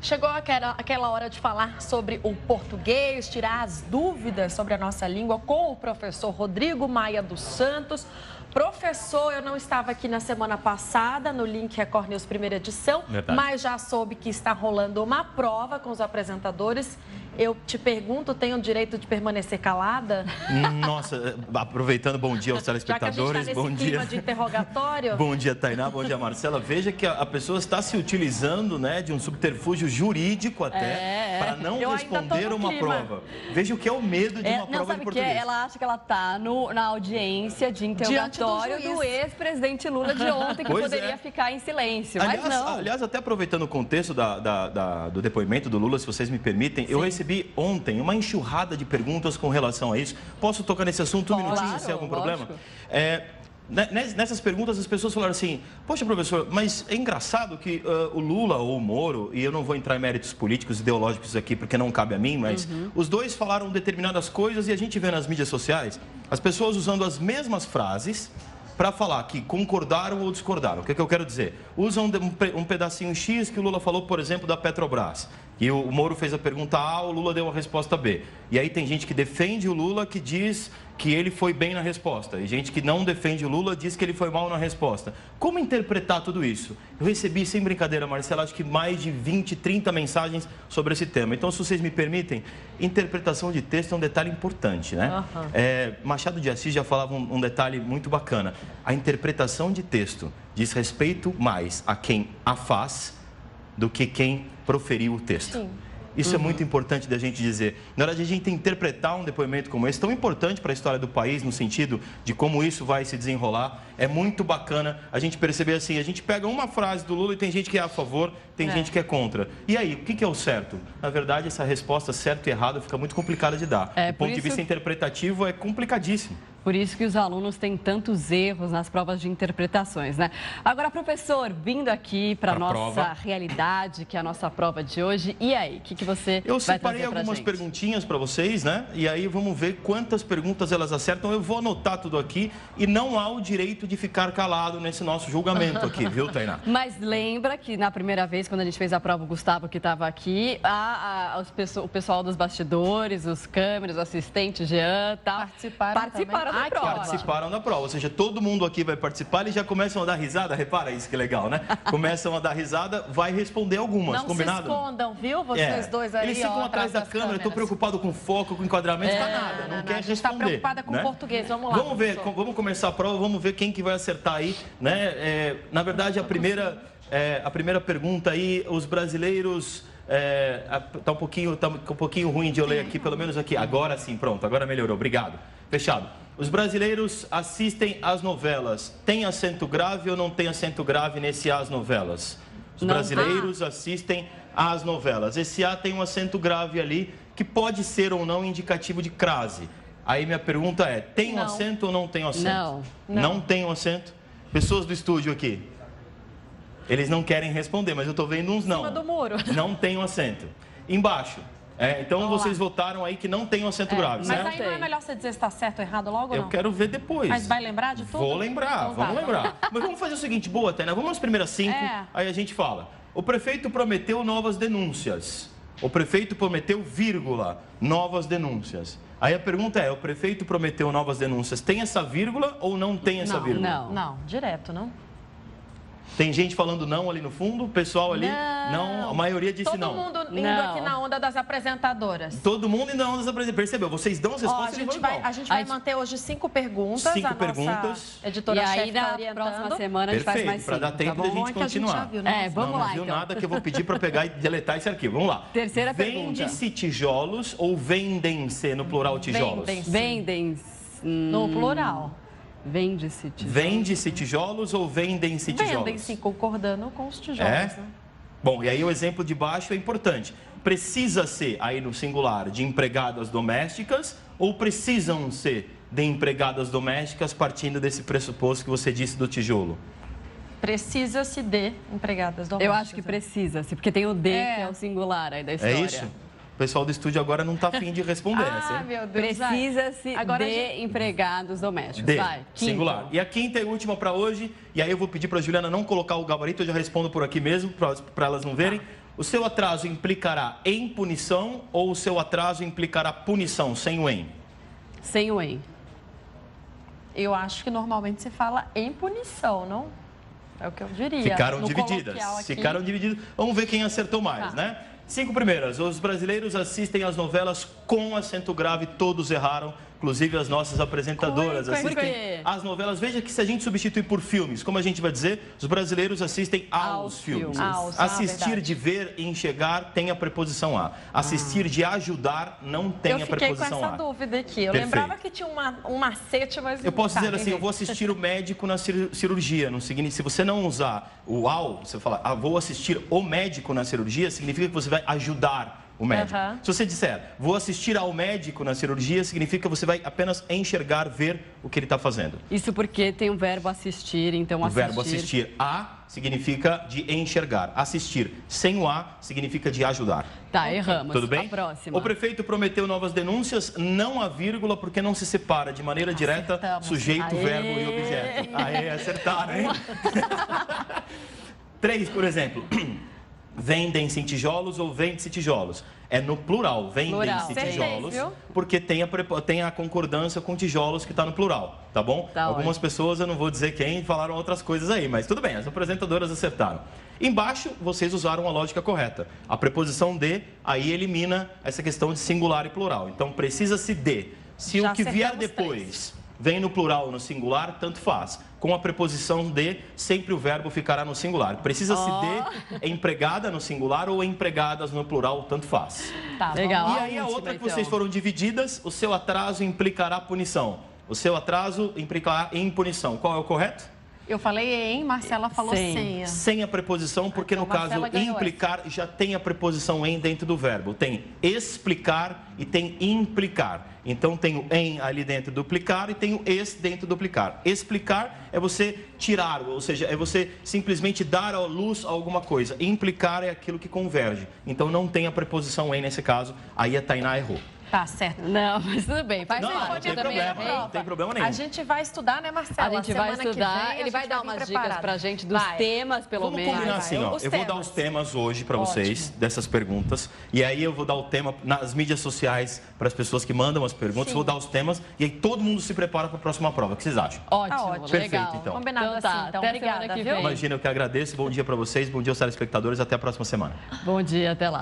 Chegou aquela hora de falar sobre o português, tirar as dúvidas sobre a nossa língua com o professor Rodrigo Maia dos Santos. Professor, eu não estava aqui na semana passada no Link Record News primeira edição, mas já soube que está rolando uma prova com os apresentadores. Eu te pergunto, tenho o direito de permanecer calada? Nossa, aproveitando, bom dia aos telespectadores. Já que a gente está nesse clima de interrogatório. Bom dia, Tainá, bom dia, Marcela. Veja que a pessoa está se utilizando, né, de um subterfúgio jurídico até para não responder uma prova. Veja o que é o medo de uma prova de português. Ela acha que ela está na audiência de interrogatório do ex-presidente Lula de ontem, que poderia ficar em silêncio, mas não. Aliás, até aproveitando o contexto do depoimento do Lula, se vocês me permitem, eu recebi ontem uma enxurrada de perguntas com relação a isso. Posso tocar nesse assunto um minutinho, se há algum problema? Nessas perguntas, as pessoas falaram assim: poxa, professor, mas é engraçado que o Lula ou o Moro, e eu não vou entrar em méritos políticos, ideológicos aqui, porque não cabe a mim, mas os dois falaram determinadas coisas e a gente vê nas mídias sociais as pessoas usando as mesmas frases para falar que concordaram ou discordaram. O que é que eu quero dizer? Usam um pedacinho X que o Lula falou, por exemplo, da Petrobras. E o Moro fez a pergunta A, o Lula deu a resposta B. E aí tem gente que defende o Lula, que diz que ele foi bem na resposta. E gente que não defende o Lula diz que ele foi mal na resposta. Como interpretar tudo isso? Eu recebi, sem brincadeira, Marcela, acho que mais de 20, 30 mensagens sobre esse tema. Então, se vocês me permitem, interpretação de texto é um detalhe importante, né? Machado de Assis já falava um detalhe muito bacana. A interpretação de texto diz respeito mais a quem a faz do que quem proferiu o texto. Sim. Isso é muito importante da gente dizer. Na hora de a gente interpretar um depoimento como esse, tão importante para a história do país, no sentido de como isso vai se desenrolar, é muito bacana a gente perceber assim, a gente pega uma frase do Lula e tem gente que é a favor, tem gente que é contra. E aí, o que é o certo? Na verdade, essa resposta certo e errado fica muito complicada de dar. Do ponto de vista interpretativo, é complicadíssimo. Por isso que os alunos têm tantos erros nas provas de interpretações, né? Agora, professor, vindo aqui para a nossa realidade, que é a nossa prova de hoje, e aí, o que você vai trazer pra gente? Eu separei algumas perguntinhas para vocês, né? E aí vamos ver quantas perguntas elas acertam. Eu vou anotar tudo aqui e não há o direito de ficar calado nesse nosso julgamento aqui, viu, Tainá? Mas lembra que na primeira vez, quando a gente fez a prova, o Gustavo, que estava aqui, o pessoal dos bastidores, os câmeras, o assistente, Jean, tal, participaram da prova. Participaram da prova, ou seja, todo mundo aqui vai participar, eles já começam a dar risada, repara isso que legal, né? Começam a dar risada, vai responder algumas, combinado? Não se escondam, viu? Vocês dois aí, eles ficam atrás da câmera, eu tô preocupado com foco, com enquadramento, tá nada, não quer responder. A gente tá preocupada com o português, vamos lá. Vamos ver, vamos começar a prova, vamos ver quem que vai acertar aí, né? Na verdade, a primeira pergunta aí, os brasileiros... tá um pouquinho ruim de eu ler aqui, pelo menos aqui. Agora sim, pronto, agora melhorou, obrigado. Fechado. Os brasileiros assistem às novelas. Tem acento grave ou não tem acento grave nesse às novelas? Os brasileiros assistem às novelas. Esse A tem um acento grave ali, que pode ser ou não indicativo de crase. Aí minha pergunta é, tem um acento ou não tem um acento? Não tem um acento? Pessoas do estúdio aqui. Eles não querem responder, mas eu estou vendo uns não. Em cima do muro. Não tem um acento. Embaixo. Então vocês votaram aí que não tem um acento grave, mas certo? Mas aí não é melhor você dizer se está certo ou errado logo ou não? Eu quero ver depois. Mas vai lembrar de tudo? Vou lembrar, vamos lembrar. Mas vamos fazer o seguinte, boa, Tainá, vamos nas primeiras 5, aí a gente fala. O prefeito prometeu novas denúncias. O prefeito prometeu, vírgula, novas denúncias. Aí a pergunta é, o prefeito prometeu novas denúncias, tem essa vírgula ou não tem essa vírgula? Não, direto, não. Tem gente falando não ali no fundo, o pessoal ali, não, a maioria disse não. Todo mundo indo aqui na onda das apresentadoras. Todo mundo indo na onda das apresentadoras. Percebeu? Vocês dão as respostas a gente vai manter hoje 5 perguntas. 5 perguntas. Editora-chefe tá orientando. Na próxima semana a gente faz mais 5. Para dar tempo da gente continuar. Vamos lá, não viu nada que eu vou pedir para pegar e deletar esse arquivo. Vamos lá. Terceira pergunta. Vende-se tijolos ou vendem-se, no plural, tijolos? Vendem-se. No plural. Vende-se tijolos. Vende-se tijolos ou vendem-se tijolos? Vendem-se, concordando com os tijolos. Né? Bom, e aí o exemplo de baixo é importante. Precisa ser, aí no singular, de empregadas domésticas ou precisam ser de empregadas domésticas partindo desse pressuposto que você disse do tijolo? Precisa-se de empregadas domésticas. Eu acho que precisa-se, porque tem o de, que é o singular aí da história. É isso? O pessoal do estúdio agora não está afim de responder. Meu Deus. Precisa-se de empregados domésticos. Vai, singular. E a quinta e última para hoje, e aí eu vou pedir para a Juliana não colocar o gabarito, eu já respondo por aqui mesmo, para elas não verem. O seu atraso implicará em punição ou o seu atraso implicará punição, sem o em? Sem o em. Eu acho que normalmente se fala em punição, não? É o que eu diria. Ficaram divididas. Vamos ver quem acertou mais, né? 5 primeiras. Os brasileiros assistem às novelas com acento grave, todos erraram. Inclusive as nossas apresentadoras assistem às novelas. Veja que se a gente substituir por filmes, como a gente vai dizer, os brasileiros assistem aos filmes. Assistir de ver e enxergar tem a preposição a. Assistir de ajudar não tem a preposição a. Eu fiquei com essa dúvida aqui. Eu lembrava que tinha um macete, mas... Eu posso dizer assim, eu vou assistir o médico na cirurgia. Não significa, se você não usar o ao, você fala, vou assistir o médico na cirurgia, significa que você vai ajudar o médico. Se você disser, vou assistir ao médico na cirurgia, significa que você vai apenas enxergar, ver o que ele está fazendo. Isso porque tem o verbo assistir, então assistir. O verbo assistir a significa de enxergar. Assistir sem o a significa de ajudar. Tá, erramos. Tudo bem? A próxima. O prefeito prometeu novas denúncias, não há vírgula, porque não se separa de maneira direta sujeito, verbo e objeto. Aê, acertaram, hein? 3, por exemplo. Vendem-se tijolos ou vende-se tijolos? É no plural, vendem-se tijolos, porque tem a concordância com tijolos que está no plural, tá bom? Algumas pessoas, eu não vou dizer quem, falaram outras coisas aí, mas tudo bem, as apresentadoras acertaram. Embaixo, vocês usaram a lógica correta. A preposição de, aí elimina essa questão de singular e plural. Então, precisa-se de. Se o que vier depois vem no plural ou no singular, tanto faz. Com a preposição de, sempre o verbo ficará no singular. Precisa-se de empregada no singular ou empregadas no plural, tanto faz. Tá, legal. E aí a outra que vocês foram divididas, o seu atraso implicará punição. O seu atraso implicará em punição. Qual é o correto? Eu falei em, Marcela falou sem. Sem a preposição, porque no caso implicar já tem a preposição em dentro do verbo. Tem explicar e tem implicar. Então tem o em ali dentro do plicar e tem o es dentro do plicar. Explicar é você tirar, ou seja, é você simplesmente dar a luz a alguma coisa. Implicar é aquilo que converge. Então não tem a preposição em nesse caso. Aí a Tainá errou. Tá certo. Não, mas tudo bem. Não tem problema nenhum. A gente vai estudar, né, Marcela? A gente vai estudar. Ele vai dar umas dicas pra gente dos temas, pelo menos. Vamos combinar assim, ó. Eu vou dar os temas hoje pra vocês, dessas perguntas. E aí eu vou dar o tema nas mídias sociais para as pessoas que mandam as perguntas. Vou dar os temas e aí todo mundo se prepara para a próxima prova. O que vocês acham? Ótimo, perfeito, legal. então. Combinado assim, então. Obrigada, viu? Imagina, eu que agradeço. Bom dia pra vocês, bom dia aos telespectadores. Até a próxima semana. Bom dia, até lá.